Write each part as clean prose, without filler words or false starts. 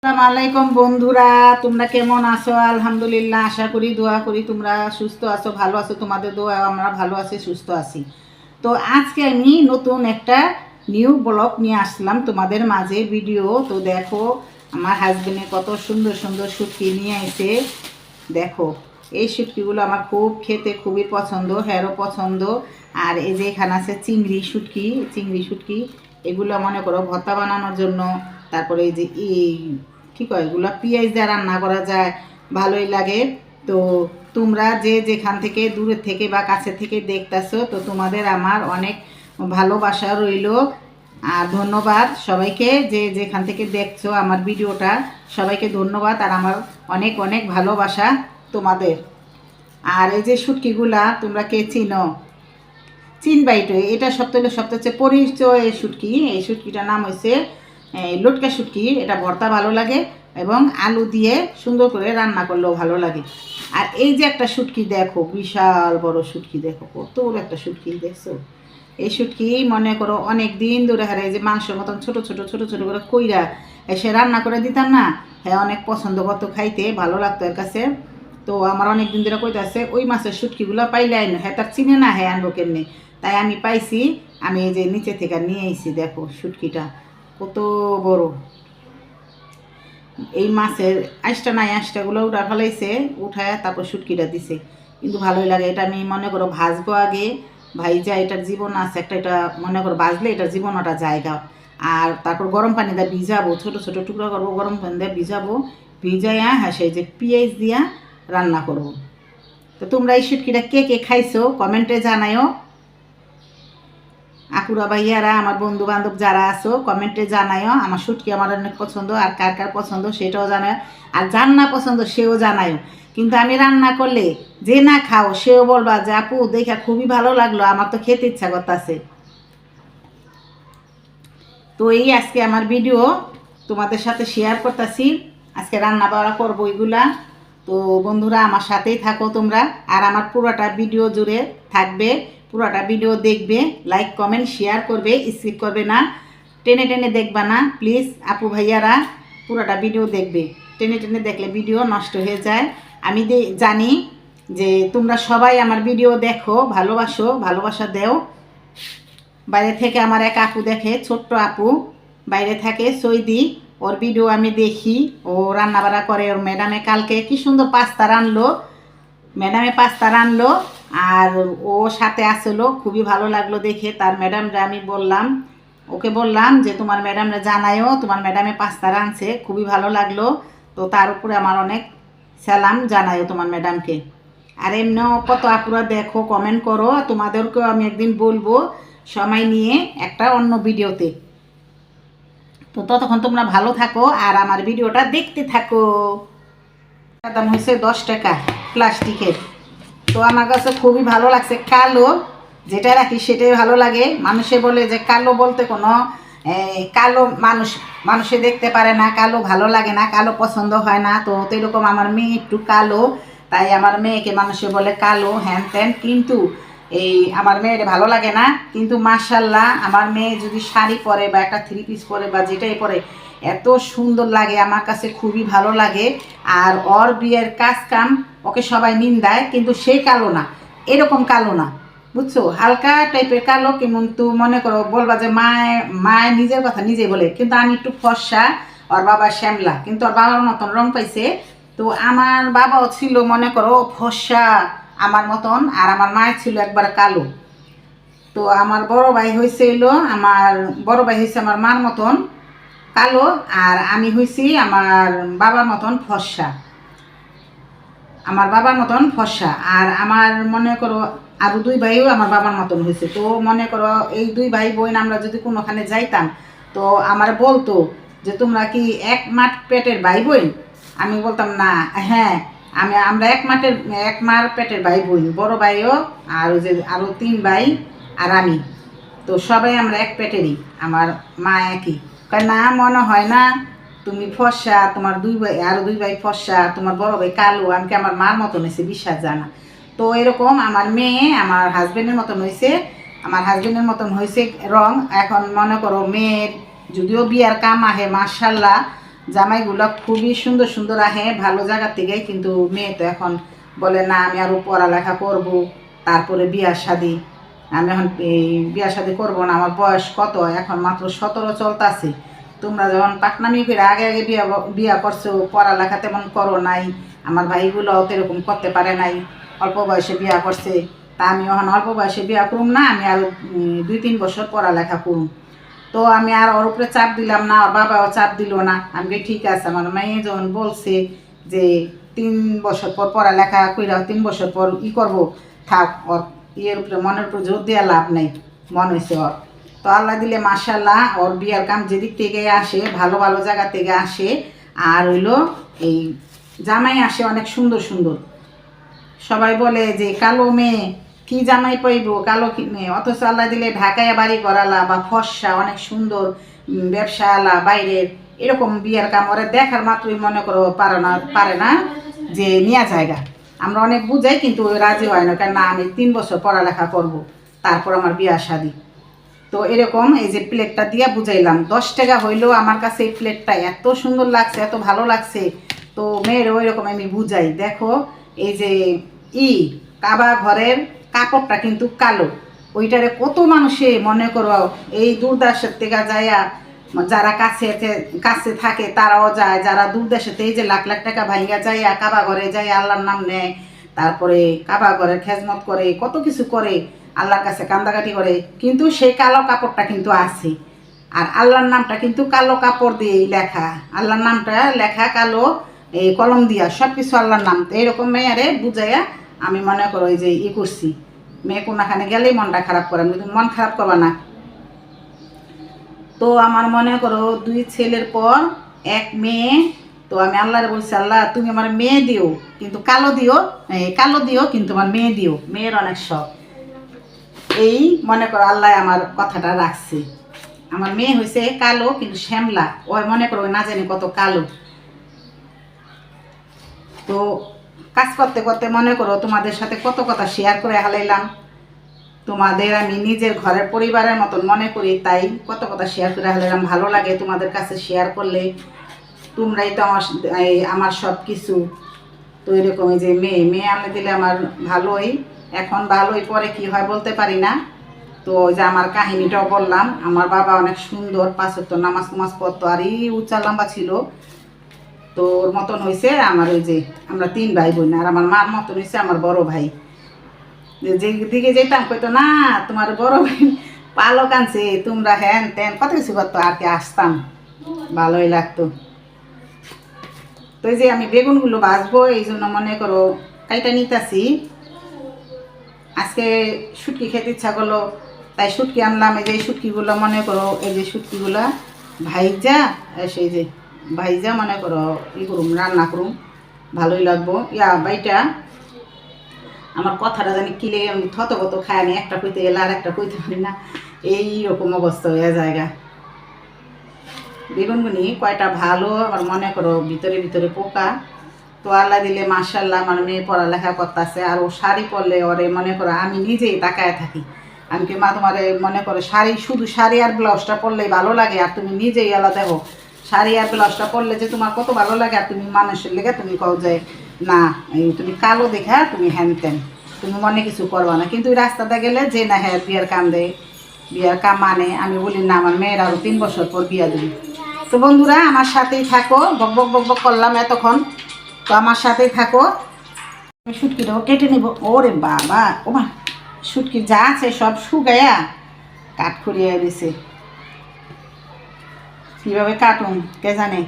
আসসালামু আলাইকুম বন্ধুরা, তোমরা কেমন আছো? আলহামদুলিল্লাহ, আশা করি দোয়া করি তোমরা সুস্থ আছো, ভালো আছো। তোমাদের দোয়া আমরা ভালো আছি, সুস্থ আছি। তো আজকে আমি নতুন একটা নিউ ব্লগ নিয়ে আসলাম তোমাদের মাঝে ভিডিও। তো দেখো আমার হাজবেন্ডে কত সুন্দর সুন্দর শুটকি নিয়ে এসে। দেখো এই শুটকিগুলো আমার খুব খেতে খুবই পছন্দ, হ্যারও পছন্দ। আর এই যে এখানে আছে চিংড়ি শুটকি। এগুলো মনে করো ভর্তা বানানোর জন্য। তারপরে এই যে এই কী কয় এগুলো পেঁয়াজ দিয়ে রান্না করা যায়, ভালোই লাগে। তো তোমরা যে যেখান থেকে দূরের থেকে বা কাছে থেকে দেখতেছো, তো তোমাদের আমার অনেক ভালোবাসা রইল আর ধন্যবাদ সবাইকে। যে যেখান থেকে দেখছো আমার ভিডিওটা, সবাইকে ধন্যবাদ আর আমার অনেক অনেক ভালোবাসা তোমাদের। আর এই যে শুটকিগুলা তোমরা কে চিনো? চিনবাইটো, এটা সবচেয়ে পরিচয় শুটকি। এই শুটকিটার নাম হয়েছে লটকা শুটকি। এটা ভর্তা ভালো লাগে এবং আলু দিয়ে সুন্দর করে রান্না করলেও ভালো লাগে। আর এই যে একটা শুটকি দেখো, বিশাল বড় শুটকি, দেখো কত বড় একটা শুটকি, দেখছো? এই শুটকি মনে করো অনেক দিন ধরে হারে যে মাংসের মতন ছোট ছোট ছোট ছোট করে কইরা এসে রান্না করে দিতাম না। হ্যাঁ, অনেক পছন্দ করতো, খাইতে ভালো লাগতো এর কাছে। তো আমার অনেক দিন ধরে কইতাছে ওই মাছের শুটকিগুলো পাইলে আইন, হ্যাঁ তার চিনে না, হ্যাঁ আনবো কেমনি। তাই আমি পাইছি, আমি এই যে নিচে থেকে নিয়ে আইছি। দেখো শুটকিটা কত বড়। এই মাছের আঁশটাগুলো উঠা ফেলাইছে, উঠায় তারপর শুটকিটা দিছে। কিন্তু ভালোই লাগে। এটা আমি মনে করো ভাজবো আগে, ভাইজা এটার জীবন আছে একটা, এটা মনে করো ভাজলে এটার জীবনটা জায়গা। আর তারপর গরম পানি দিয়ে ভিজাবো, ছোটো ছোটো টুকরা করবো, গরম পানি দিয়ে ভিজাবো, ভিজাইয়া হ্যাঁ সেই যে পেঁয়াজ দিয়া রান্না করবো। তো তোমরা এই শুটকিটা কে কে খাইছো কমেন্টে জানায়ও। আপুরা ভাইয়ারা, আমার বন্ধু বান্ধব যারা আছো কমেন্টে জানায়ও। আমার শুটকি আমার অনেক পছন্দ, আর কার কার পছন্দ সেটাও জানায়। আর যার না পছন্দ সেও জানায়ও। কিন্তু আমি রান্না করলে যে না খাও সেও বলবা যে আপু দেখা খুবই ভালো লাগলো, আমার তো খেতে ইচ্ছা করতেছে। তো এই আজকে আমার ভিডিও তোমাদের সাথে শেয়ার করতেছি। আজকে রান্না বাড়া করবো এগুলা। তো বন্ধুরা আমার সাথেই থাকো তোমরা, আর আমার পুরোটা ভিডিও জুড়ে থাকবে, পুরোটা ভিডিও দেখবে, লাইক কমেন্ট শেয়ার করবে, স্কিপ করবে না, টেনে টেনে দেখবা না প্লিজ আপু ভাইয়ারা। পুরোটা ভিডিও দেখবে, টেনে টেনে দেখলে ভিডিও নষ্ট হয়ে যায়। আমি জানি যে তোমরা সবাই আমার ভিডিও দেখো, ভালোবাসো, ভালোবাসা দেও। বাইরে থেকে আমার এক আপু দেখে, ছোট্ট আপু, বাইরে থাকে সৌদি। ওর ভিডিও আমি দেখি, ও রান্নাবাড়া করে। ওর ম্যাডামে কালকে কি সুন্দর পাস্তা রানলো, ম্যাডামে পাস্তা রানলো। আর ও সাথে আসলো, খুবই ভালো লাগলো দেখে। তার ম্যাডামরা আমি বললাম, ওকে বললাম যে তোমার ম্যাডামরা জানায়ও তোমার ম্যাডামে পাস্তা রানছে, খুবই ভালো লাগলো। তো তার উপরে আমার অনেক সালাম জানায়ও তোমার ম্যাডামকে। আর এমনিও কত আপুরা দেখো, কমেন্ট করো, তোমাদেরকেও আমি একদিন বলবো সময় নিয়ে একটা অন্য ভিডিওতে। তো ততক্ষণ তোমরা ভালো থাকো আর আমার ভিডিওটা দেখতে থাকো। দাম হয়েছে 10 টাকা প্লাস্টিকের। তো আমার কাছে খুবই ভালো লাগছে, কালো যেটা রাখি সেটাই ভালো লাগে। মানুষে বলে যে কালো বলতে কোনো কালো মানুষে দেখতে পারে না, কালো ভালো লাগে না, কালো পছন্দ হয় না। তো এরকম আমার মেয়ে একটু কালো, তাই আমার মেয়েকে মানুষে বলে কালো হ্যান ত্যান। কিন্তু এই আমার মেয়ের ভালো লাগে না। কিন্তু মাশাল্লাহ আমার মেয়ে যদি শাড়ি পরে বা একটা 3 পিস পরে বা যেটাই পরে, এত সুন্দর লাগে, আমার কাছে খুবই ভালো লাগে। আর ওর বিয়ের কাজ কাম ওকে সবাই নিন্দায়, কিন্তু সে কালো না, এরকম কালো না, বুঝছো? হালকা টাইপের কালো, কিন্তু মনে করো বলবা যে মায় নিজের কথা নিজে বলে। কিন্তু আমি একটু ফর্সা, ওর বাবা শ্যামলা, কিন্তু ওর বাবার মতন রং পাইছে। তো আমার বাবাও ছিল মনে করো ফর্সা আমার মতন, আর আমার মায়ের ছিল একবার কালো। তো আমার বড় ভাই হয়েছে আমার মার মতন কালো, আর আমি হয়েছি আমার বাবার মতন ফর্সা, আর আমার মনে করো আরো 2 ভাইও আমার বাবার মতন হয়েছে। তো মনে করো এই 2 ভাই বোন আমরা যদি কোনোখানে যাইতাম, তো আমার বলতো যে তোমরা কি এক মাঠ পেটের ভাই বোন? আমি বলতাম না, হ্যাঁ আমরা এক মার পেটের ভাই বোন, বড় ভাইও আর ওই যে আরো 3 ভাই আর আমি। তো সবাই আমরা এক পেটেরই, আমার মা একই। না মনে হয় না, তুমি ফর্সা, তোমার 2 ভাই আরো 2 ভাই ফর্সা, তোমার বড় ভাই কালো, আমি কি আমার মার মতন হয়েছে, বিশ্বাস জানা। তো এরকম আমার মেয়ে আমার হাজবেন্ডের মতন হয়েছে, রং। এখন মনে করো মেয়ের যদিও বিয়ার কাম আহে মাশাল্লাহ, জামাইগুলো খুবই সুন্দর সুন্দর আহে ভালো জায়গা থেকে, কিন্তু মেয়ে তো এখন বলে না আমি আরও পড়ালেখা করব, তারপরে বিয়া শাদি। আমি এখন এই বিয়া শাদি করবো না, আমার বয়স কত এখন মাত্র 17 চলতেছে। তোমরা যখন পাকনামি করে আগে আগে বিয়া বিয়া করছো, পড়ালেখা তেমন করো নাই, আমার ভাইগুলোও তো এরকম করতে পারে নাই, অল্প বয়সে বিয়া করছে। তা আমি এখন অল্প বয়সে বিয়া করুম না, আমি আরও 2-3 বছর পড়ালেখা করুম। তো আমি আর ওর উপরে চাপ দিলাম না, ওর বাবাও চাপ দিল না। আমি ঠিক আছে, আমার মেয়ে যখন বলছে যে 3 বছর পর পড়ালেখা কইরা 3 বছর পর করবো, থাক, ওর ইয়ের উপরে মনের উপরে জোর দেওয়া লাভ নেই, মন হয়েছে ওর। তো আল্লাহ দিলে মাশাল্লাহ ওর বিয়ার কাম যেদিক থেকে আসে ভালো ভালো জায়গা থেকে আসে। আর হইলো এই জামাই আসে অনেক সুন্দর সুন্দর। সবাই বলে যে কালো মেয়ে কি জামাই পাইব, কালো মেয়ে, অথচ আল্লাহ দিলে ঢাকায় বাড়ি করালা বা ফর্সা অনেক সুন্দর ব্যবসাওয়ালা বাইরের, এরকম বিয়ের কাম ওরা দেখার মাত্রই মনে করো পারে না যে নিয়া জায়গা। আমরা অনেক বুঝাই কিন্তু ওই রাজি হয় না, কেন না আমি 3 বছর পড়ালেখা করব, তারপর আমার বিয়া শাদি। তো এরকম এই যে প্লেটটা দিয়ে বুঝাইলাম, 10 টাকা হইলেও আমার কাছে এই প্লেটটা এত সুন্দর লাগছে, এত ভালো লাগছে। তো মেয়ের ওই রকম আমি বুঝাই, দেখো এই যে কাবা ঘরের কাপড়টা কিন্তু কালো, ওইটারে কত মানুষে মনে করো এই দূরদেশের থেকে যাইয়া, যারা কাছে কাছে থাকে তারাও যায়, যারা দূরদেশেতে এই যে লাখ লাখ টাকা ভাইঙ্গা যাইয়া কাবা ঘরে যাই আল্লাহর নাম নেয়, তারপরে কাবা ঘরের খেজমত করে, কত কিছু করে, আল্লাহর কাছে কান্দাকাটি করে, কিন্তু সেই কালো কাপড়টা কিন্তু আছে। আর আল্লাহর নামটা কিন্তু কালো কাপড় দিয়েই লেখা, আল্লাহর নামটা লেখা কালো এই কলম দিয়া, সব কিছু আল্লাহর নাম। তো এইরকম মেয়ারে বুঝাইয়া আমি মনে করো এই যে করছি, মেয়ে কোনখানে গেলেই মনটা খারাপ করে, আমি মন খারাপ করবা না। তো আমার মনে করো 2 ছেলের পর 1 মেয়ে। তো আমি আল্লাহরে বলছি, আল্লাহ তুমি আমার মেয়ে দিও, কিন্তু কালো দিও, কালো দিও কিন্তু আমার মেয়ে দিও, মেয়ের অনেক শখ। এই মনে করো আল্লাহ আমার কথাটা রাখছে। আমার মেয়ে হয়েছে কালো কিন্তু শ্যামলা, ওই মনে করো না জানি কত কালো। তো কাজ করতে করতে মনে করো তোমাদের সাথে কত কথা শেয়ার করে হালাইলাম, তোমাদের আমি নিজের ঘরের পরিবারের মতন মনে করি, তাই কত কথা শেয়ার করে হালাইলাম। ভালো লাগে তোমাদের কাছে শেয়ার করলে, তোমরাই তো আমার সব কিছু। তো এরকম যে মেয়ে আনলে দিলে আমার ভালোই, এখন ভালোই, পরে কি হয় বলতে পারি না। তো ওই যে আমার কাহিনীটাও বললাম, আমার বাবা অনেক সুন্দর 5 ওয়াক্ত নামাজ পড়তো, আর উচ্চা লম্বা ছিল। তো ওর মতন হয়েছে আমার ওই যে আমরা 3 ভাই বোন, আর আমার মার মতন হয়েছে আমার বড় ভাই। যে দিকে যেতাম কইতো না তোমার বড় ভাই পালক আনছে, তোমরা হ্যান ত্যান কত কিছু করতো, আর কি আসতাম, ভালোই লাগতো। তো এই যে আমি বেগুনগুলো ভাজবো, এই জন্য মনে করো কাইটা নিতেছি। আজকে শুটকি খেতে ইচ্ছা করলো, তাই শুটকি আনলাম। এই যে শুটকিগুলো মনে করো, এই যে শুটকিগুলো ভাইজা, সেই যে ভাইজা মনে করো করুম, রান্না করুম, ভালোই লাগবো। বাইটা আমার কথাটা জানি কিলে আমি থতগত খাই, আমি একটা কইতে গেলে আর একটা কইতে পারি না, এইরকম অবস্থা হয়ে জায়গা। বেগুনগুনি কয়টা ভালো, আবার মনে করো ভিতরে ভিতরে পোকা। তো আল্লাহ দিলে মাশাল্লাহ আমার মেয়ে পড়ালেখা করতেছে, আর ও শাড়ি পরলে ওরে মনে করো আমি নিজেই তাকায় থাকি। আমি কি মা তোমার মনে করো শাড়ি, শুধু শাড়ি আর ব্লাউজটা পরলেই ভালো লাগে, আর তুমি নিজেই আলাদা দেখো শাড়ি আর ব্লাউজটা পরলে যে তোমার কত ভালো লাগে, আর তুমি মানুষের লেগে তুমি কও যে না তুমি কালো দেখা তুমি হ্যান ত্যান, তুমি মনে কিছু করবা না। কিন্তু রাস্তাতে গেলে যে না হ্যাঁ বিয়ার কাম দেয়, বিয়ার কাম মানে, আমি বলি না আমার মেয়ের আরও 3 বছর পর বিয়া দেবে। তো বন্ধুরা আমার সাথেই থাকো, বক বক বক বক করলাম এতক্ষণ, তো আমার সাথেই থাকো। শুটকিটাও কেটে নিব। ওরে বাবা, ও মা, শুটকি যা আছে সব শুকাইয়া কাঠ খড়িয়ে দিছে, কীভাবে কাটুন কে জানে,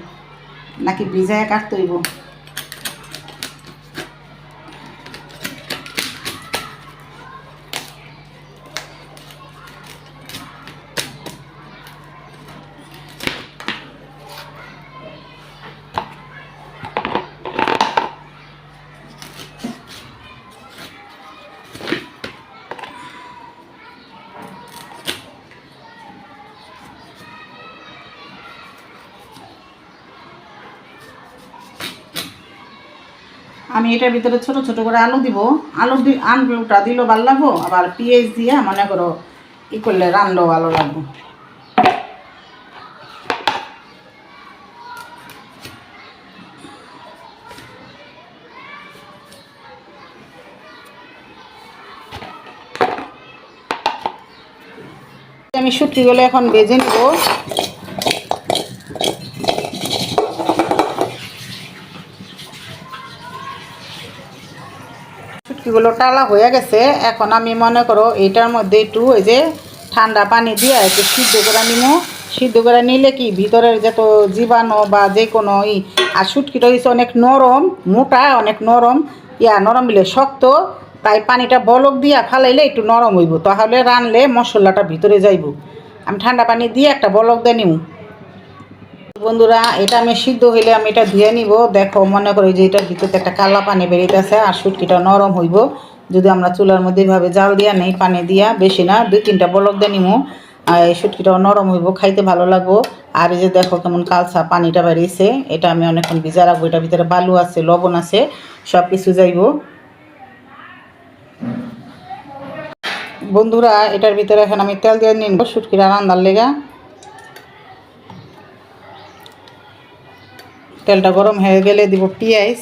নাকি ভিজায় কাটতে হইব। আমি এটার ভিতরে ছোট ছোট করে আলু দিব, আলুটা দিলেও ভালো লাগবো, আবার পেঁয়াজ দিয়ে মনে করো করলে রান্নাও ভালো লাগবো। আমি শুটকিগুলো এখন ভেজে নেব। শুটকিগুলো টালা হয়ে গেছে। এখন আমি মনে করো এইটার মধ্যে একটু ওই যে ঠান্ডা পানি দিয়ে একটু সিদ্ধ করে নিব। সিদ্ধ করে নিলে কি ভিতরের যত জীবাণু বা যে কোনো আর শুটকিটা হচ্ছে অনেক নরম, মোটা, অনেক নরম, নরম বলে শক্ত, তাই পানিটা বলক দিয়া ফালাইলে একটু নরম হইব, তাহলে রানলে মশলাটা ভিতরে যাইব। আমি ঠান্ডা পানি দিয়ে একটা বলক দিয়ে নিব। বন্ধুরা এটা আমি সিদ্ধ হইলে আমি এটা ধুয়ে নিব। দেখো মনে করি যে এটার ভিতরে একটা কালা পানি বেরিয়েছে আর শুটকিটা নরম হইব যদি আমরা চুলার মধ্যে এইভাবে জাল দিয়া নেই, পানি দিয়া, বেশি না, 2-3টা বলক দিয়ে নিব। আর এই শুটকিটাও নরম হইব, খাইতে ভালো লাগবো। আর এই যে দেখো কেমন কালসা পানিটা বেরিয়েছে, এটা আমি অনেকক্ষণ ভিজা রাখবো। এটার ভিতরে বালু আছে, লবণ আছে, সব কিছু যাইব। বন্ধুরা এটার ভিতরে এখন আমি তেল দিয়ে নিব শুটকিটা রান্নার লেগা। তেলটা গরম হয়ে গেলে দিব পেঁয়াজ।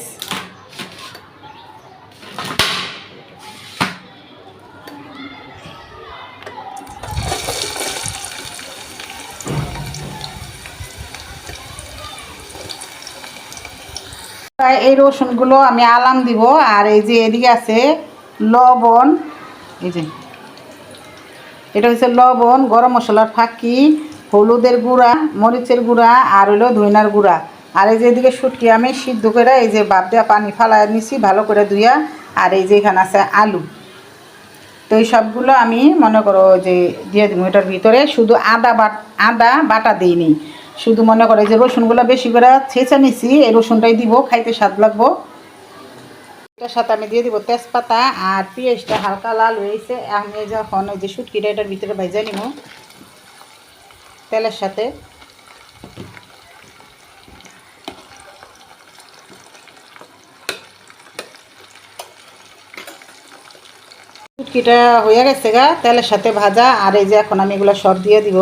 এই রসুনগুলো আমি আলাম দিব। আর এই যে এদিকে আছে লবণ, এই যে এটা হচ্ছে লবণ, গরম মশলার ফাঁকি, হলুদের গুঁড়া, মরিচের গুঁড়া, আর হলো ধইনার গুঁড়া। আর এই যে এদিকে শুটকি আমি সিদ্ধ করে এই যে বাপ দেওয়া পানি ফালাই নিছি ভালো করে ধুইয়া। আর এই যে এখানে আছে আলু। তো এই সবগুলো আমি মনে করো যে দিয়ে দেবো এটার ভিতরে। শুধু আদা বাটা দিইনি, শুধু মনে করো যে রসুনগুলো বেশি করে ছেঁচে নিছি, এই রসুনটাই দিব, খাইতে স্বাদ লাগবো। এটার সাথে আমি দিয়ে দিব তেজপাতা। আর পেঁয়াজটা হালকা লাল হয়েছে, আমি যখন ওই যে শুটকিটা এটার ভিতরে ভেজে নিব তেলের সাথে। শুটকিটা হয়ে গেছে গা তেলের সাথে ভাজা। আর এই যে এখন আমি এগুলো সব দিয়ে দিব।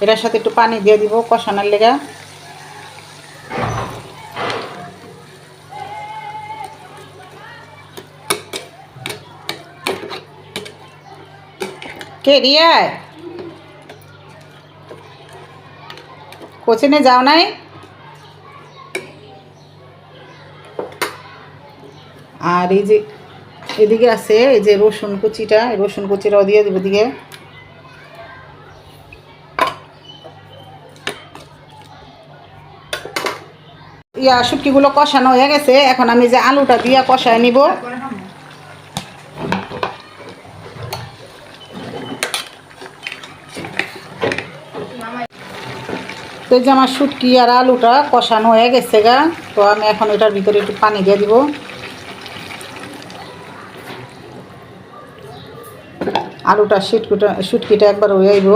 এটার সাথে একটু পানি দিয়ে দিব কষানোর লেগা। কে রিয়া কোচিনে যাও নাই? আর এই যে এদিকে আছে এই যে রসুন কুচিটা, রসুন কুচিটাও দিয়ে দিব এদিকে। শুটকিগুলো কষানো হয়ে গেছে, এখন আমি যে আলুটা দিয়ে কষায় নিব। তো এই যে আমার শুটকি আর আলুটা কষানো হয়ে গেছে গা। তো আমি এখন এটার ভিতরে একটু পানি দিয়ে দিব। আলুটা শুটকিটা একবার হয়ে আইব।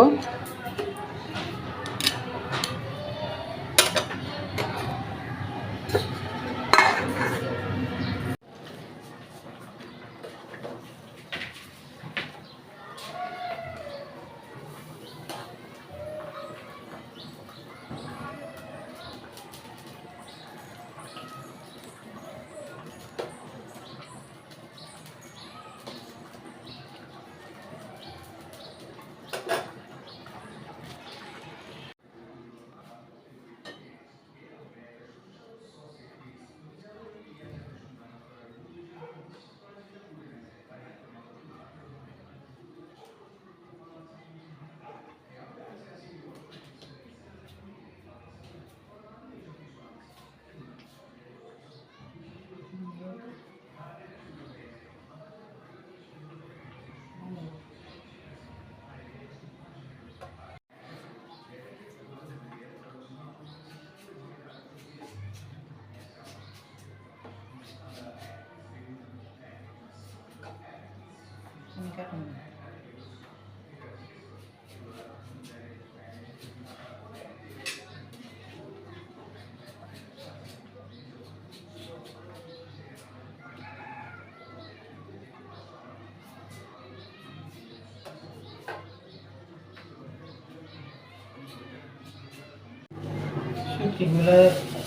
শুটকিগুলো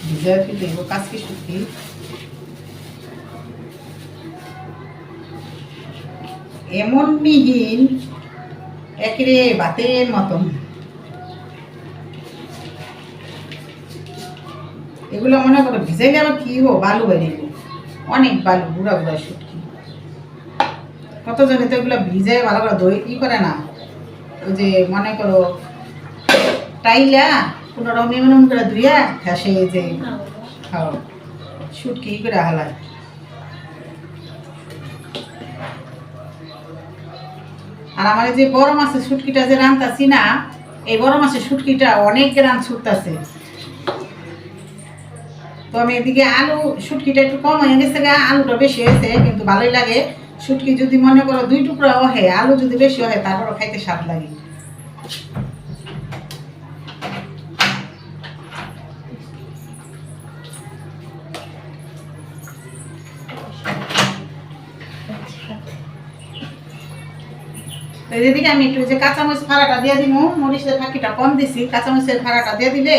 ভিজায় ফেলে দেবো, কাঁচকি শুটকি। এমন মিহিন একেবারে ভাতের মতন। এগুলো মনে করো ভিজাইলে আবার কি হো বালু বেরিয়ে অনেক বালু বুড়া বুড়া শুটকি। কতজনে তো এগুলো ভিজাই ভালো করে দই কি করে না, ওই যে মনে করো টাইলা কোনো রকম এমন করে ধুইয়া ঘাসে যে খাও শুটকি করে হালায়। আর আমার যে বড় মাছের শুটকিটা যে রান্তাছি না, এই বড় মাছের শুটকিটা অনেক গ্রাম ছুটতেছে। তো আমি এদিকে আলু শুটকিটা একটু কম হয়ে গেছে গা, আলুটা বেশি হয়েছে কিন্তু ভালোই লাগে। শুটকি যদি মনে করো 2 টুকরা হয়, আলু যদি বেশি হয় তারপরও খাইতে স্বাদ লাগে। এদিকে আমি একটু যে কাঁচামরিচ ফাড়াটা দিয়ে দিব, মরিচের ফাঁকিটা কম দিছি, কাঁচামরিচের ফাড়াটা দিয়ে দিলে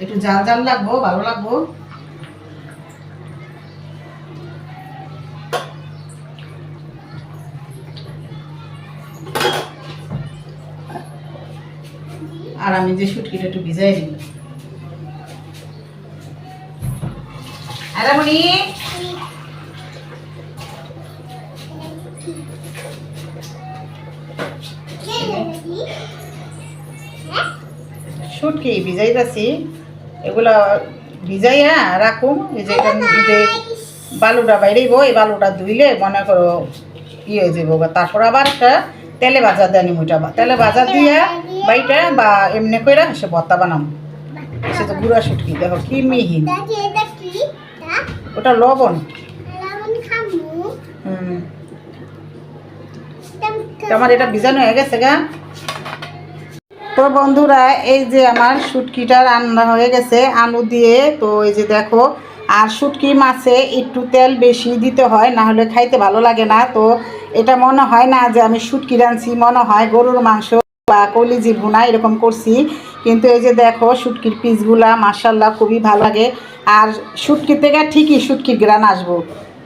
একটু জাল জাল লাগবো, ভালো লাগবো। আর আমি যে শুটকিটা একটু ভিজাই দিই। আরামনি শুটকি ভিজাইতেছি, এগুলো ভিজাইয়া রাখুম। এই যে এটা বালুটা বাইরেইব, এই বালুটা ধুইলে মনে করো হয়ে যাবো। তারপর আবার একটা তেলে ভাজা দেয় নিমুটা, তেলে ভাজা দিয়া বাইটা বা এমনি করে সে ভর্তা বানাম। সে তো গুঁড়া শুটকি দেখো কি মিহি, ওটা লবণ। আমার এটা ভিজানো হয়ে গেছে গা। তো বন্ধুরা এই যে আমার শুটকিটা রান্না হয়ে গেছে আলু দিয়ে। তো এই যে দেখো, আর শুটকি মাছে একটু তেল বেশি দিতে হয়, না হলে খাইতে ভালো লাগে না। তো এটা মনে হয় না যে আমি শুটকি রাঁধছি, মনে হয় গরুর মাংস বা কলিজি ভুনা এরকম করছি। কিন্তু এই যে দেখো শুটকির পিসগুলা মাশাল্লাহ খুবই ভালো লাগে। আর শুটকির থেকে ঠিকই শুটকির গ্রান আসবো,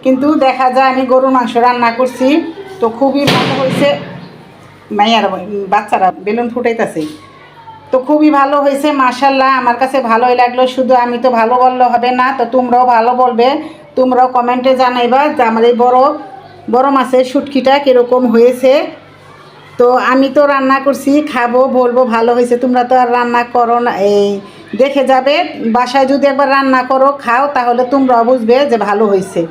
কিন্তু দেখা যায় আমি গরুর মাংস রান্না করছি। তো খুবই ভালো হয়েছে। মাইয়ার বাচ্চারা বেলুন ফুটাইতেছে। তো খুবই ভালো হয়েছে মাশাল্লাহ, আমার কাছে ভালোই লাগলো। শুধু আমি তো ভালো বললে হবে না, তো তোমরাও ভালো বলবে, তোমরাও কমেন্টে জানাইবা যে আমার এই বড় বড় মাছের শুটকিটা কীরকম হয়েছে। তো আমি তো রান্না করছি, খাবো, বলবো ভালো হয়েছে। তোমরা তো আর রান্না করো না, এই দেখে যাবে। বাসায় যদি একবার রান্না করো খাও, তাহলে তোমরাও বুঝবে যে ভালো হয়েছে।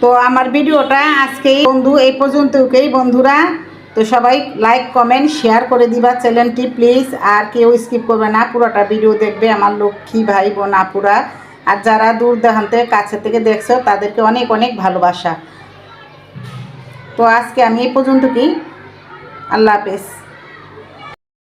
তো আমার ভিডিওটা আজকেই বন্ধু এই পর্যন্তই বন্ধুরা। তো সবাই লাইক কমেন্ট শেয়ার করে দিবা চ্যানেলটি প্লিজ। আর কেউ স্কিপ করবে না, পুরোটা ভিডিও দেখবে আমার লক্ষ্মী ভাই বোন আপুরা। আর যারা দূর দেখান্তে কাছে থেকে দেখছো তাদেরকে অনেক অনেক ভালোবাসা। তো আজকে আমি এই পর্যন্তই, আল্লাহ হাফেজ।